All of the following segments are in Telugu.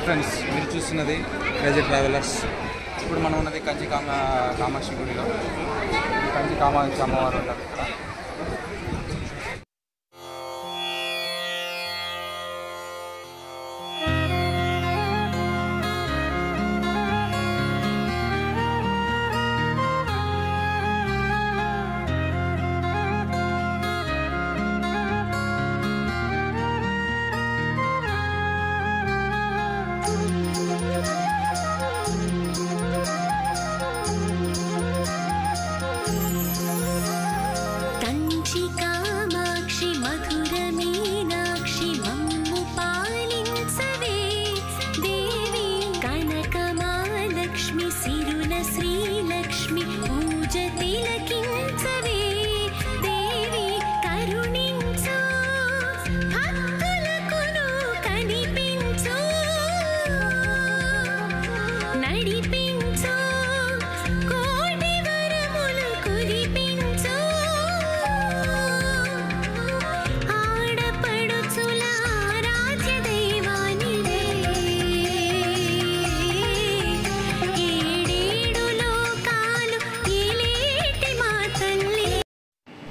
ఫ్రెండ్స్, మీరు చూస్తున్నది క్రేజీ ట్రావెలర్స్. ఇప్పుడు మనం ఉన్నది కంచి కామాక్షి గుడిలో. కంచి కామాక్షి అమ్మవారు ఉంటారు ఇక్కడ.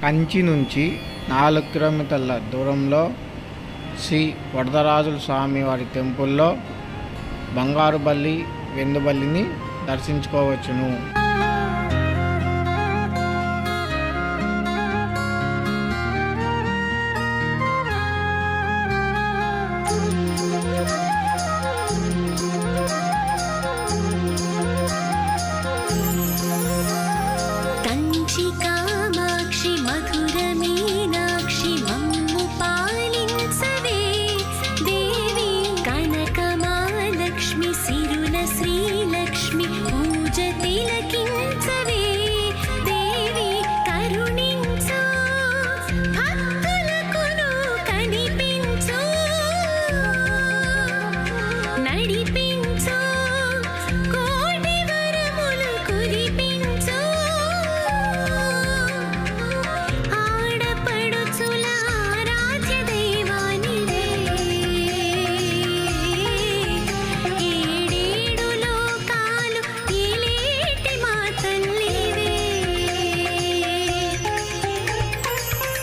కంచి నుంచి 4 కిలోమీటర్ల దూరంలో శ్రీ వరదరాజుల స్వామి వారి టెంపుల్లో బంగారు బల్లి, వెండి బల్లిని దర్శించుకోవచ్చును.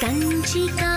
Kanchika